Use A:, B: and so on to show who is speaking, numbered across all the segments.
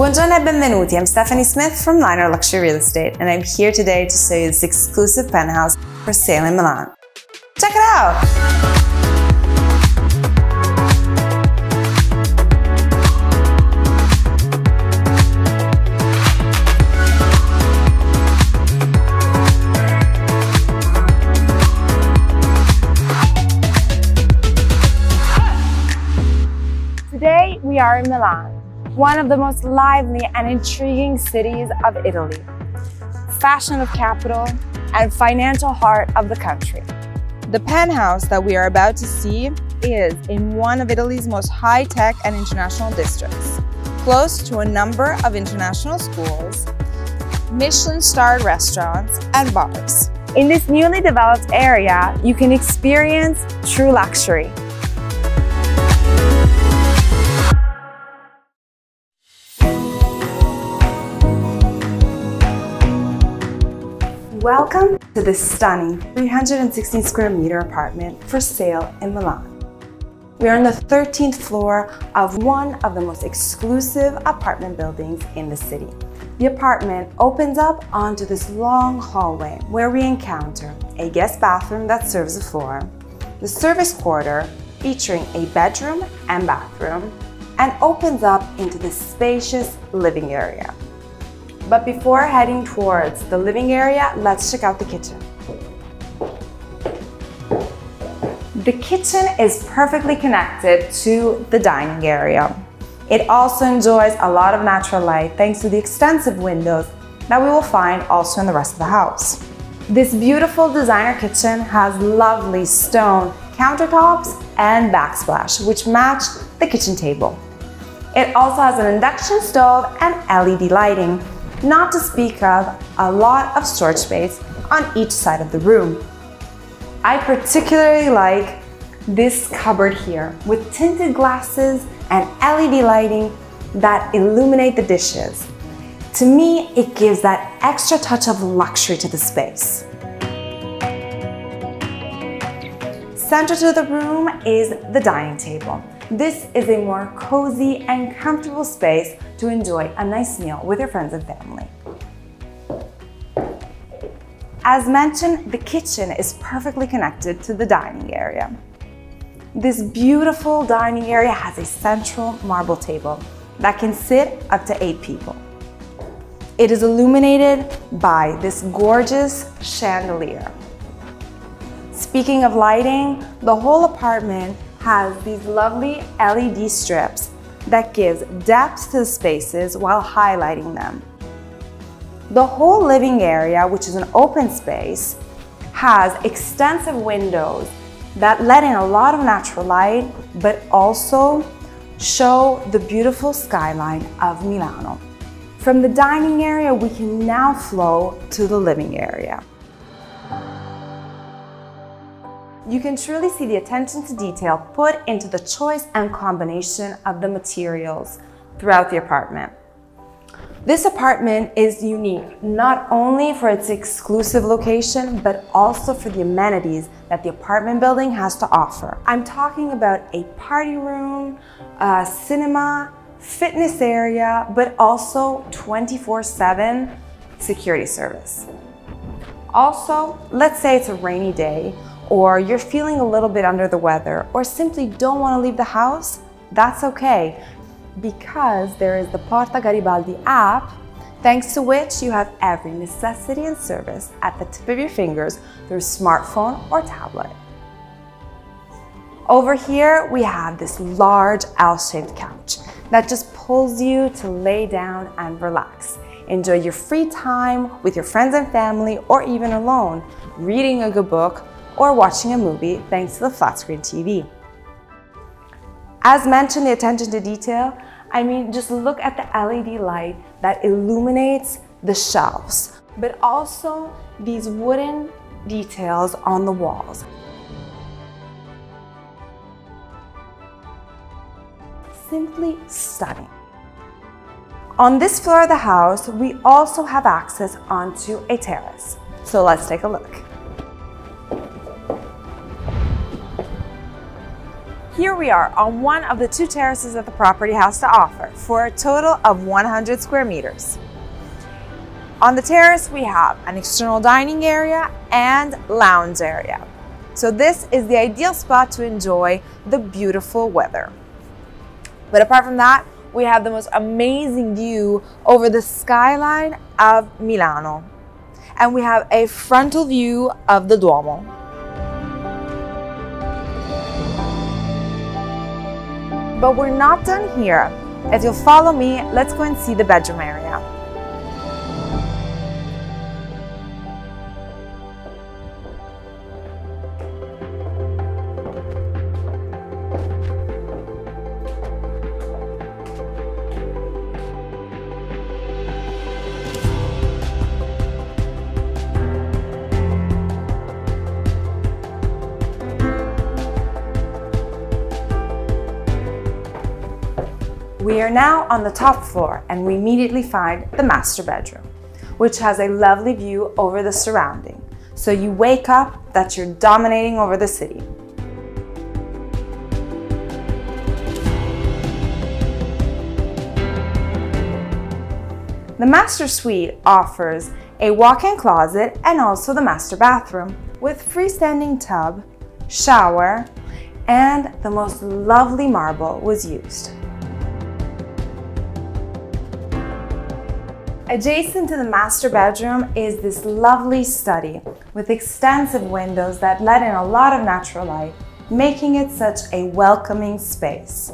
A: Buongiorno e benvenuti. I'm Stefanie Smith from Lionard Luxury Real Estate, and I'm here today to show you this exclusive penthouse for sale in Milan. Check it out!
B: Today we are in Milan, one of the most lively and intriguing cities of Italy, fashion of capital and financial heart of the country. The penthouse that we are about to see is in one of Italy's most high-tech and international districts, close to a number of international schools, Michelin-starred restaurants and bars. In this newly developed area, you can experience true luxury.
A: Welcome to this stunning 316 square meter apartment for sale in Milan. We are on the 13th floor of one of the most exclusive apartment buildings in the city. The apartment opens up onto this long hallway where we encounter a guest bathroom that serves the floor, the service quarter featuring a bedroom and bathroom, and opens up into this spacious living area. But before heading towards the living area, let's check out the kitchen. The kitchen is perfectly connected to the dining area. It also enjoys a lot of natural light thanks to the extensive windows that we will find also in the rest of the house. This beautiful designer kitchen has lovely stone countertops and backsplash, which match the kitchen table. It also has an induction stove and LED lighting, not to speak of a lot of storage space on each side of the room. I particularly like this cupboard here with tinted glasses and LED lighting that illuminate the dishes. To me, it gives that extra touch of luxury to the space. Central to the room is the dining table. This is a more cozy and comfortable space to enjoy a nice meal with your friends and family. As mentioned, the kitchen is perfectly connected to the dining area. This beautiful dining area has a central marble table that can sit up to 8 people. It is illuminated by this gorgeous chandelier. Speaking of lighting, the whole apartment has these lovely LED strips that gives depth to the spaces while highlighting them. The whole living area, which is an open space, has extensive windows that let in a lot of natural light, but also show the beautiful skyline of Milano. From the dining area, we can now flow to the living area. You can truly see the attention to detail put into the choice and combination of the materials throughout the apartment. This apartment is unique not only for its exclusive location, but also for the amenities that the apartment building has to offer. I'm talking about a party room, a cinema, fitness area, but also 24/7 security service. Also, let's say it's a rainy day, or you're feeling a little bit under the weather, or simply don't want to leave the house, that's okay, because there is the Porta Garibaldi app, thanks to which you have every necessity and service at the tip of your fingers through smartphone or tablet. Over here, we have this large L-shaped couch that just pulls you to lay down and relax. Enjoy your free time with your friends and family, or even alone, reading a good book or watching a movie thanks to the flat screen TV. As mentioned, the attention to detail, I mean, just look at the LED light that illuminates the shelves, but also these wooden details on the walls. Simply stunning. On this floor of the house, we also have access onto a terrace. So let's take a look.
B: Here we are on one of the 2 terraces that the property has to offer for a total of 100 square meters. On the terrace, we have an external dining area and lounge area. So this is the ideal spot to enjoy the beautiful weather. But apart from that, we have the most amazing view over the skyline of Milano. And we have a frontal view of the Duomo. But we're not done here. If you'll follow me, let's go and see the bedroom area. We are now on the top floor and we immediately find the master bedroom, which has a lovely view over the surrounding. So you wake up that you're dominating over the city. The master suite offers a walk-in closet and also the master bathroom with freestanding tub, shower, and the most lovely marble was used. Adjacent to the master bedroom is this lovely study with extensive windows that let in a lot of natural light, making it such a welcoming space.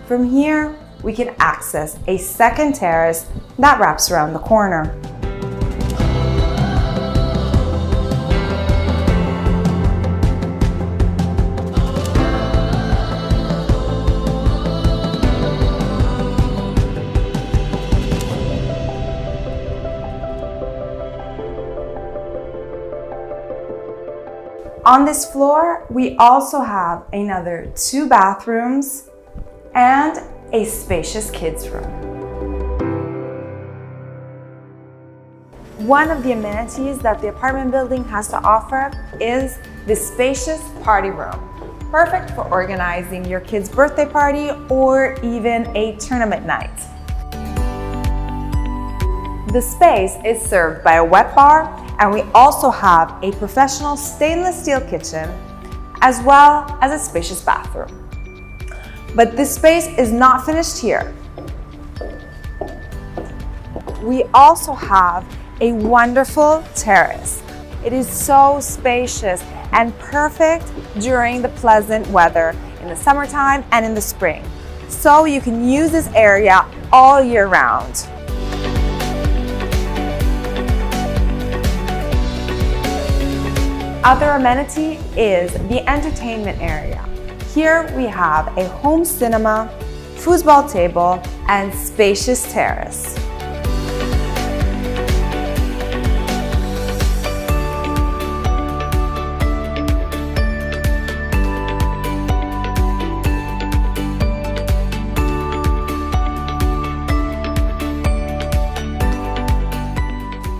B: From here, we can access a second terrace that wraps around the corner. On this floor, we also have another 2 bathrooms and a spacious kids' room. One of the amenities that the apartment building has to offer is the spacious party room, perfect for organizing your kid's birthday party or even a tournament night. The space is served by a wet bar, and we also have a professional stainless steel kitchen as well as a spacious bathroom. But this space is not finished here. We also have a wonderful terrace. It is so spacious and perfect during the pleasant weather in the summertime and in the spring. So you can use this area all year round. Other amenity is the entertainment area. Here we have a home cinema, foosball table, and spacious terrace.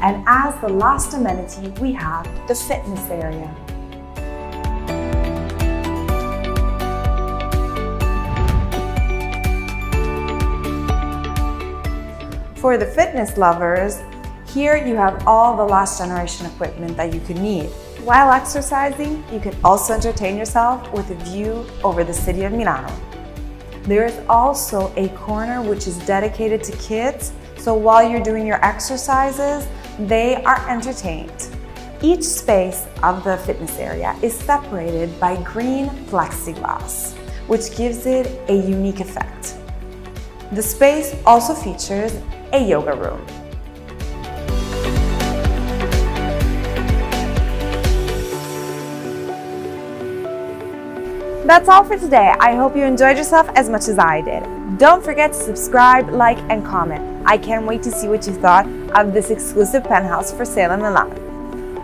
B: And as the last amenity, we have the fitness area. For the fitness lovers, here you have all the last generation equipment that you could need. While exercising, you can also entertain yourself with a view over the city of Milano. There is also a corner which is dedicated to kids, so while you're doing your exercises, they are entertained. Each space of the fitness area is separated by green plexiglass, which gives it a unique effect. The space also features a yoga room. That's all for today. I hope you enjoyed yourself as much as I did. Don't forget to subscribe, like, and comment. I can't wait to see what you thought of this exclusive penthouse for sale in Milan.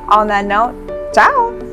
B: On that note, ciao!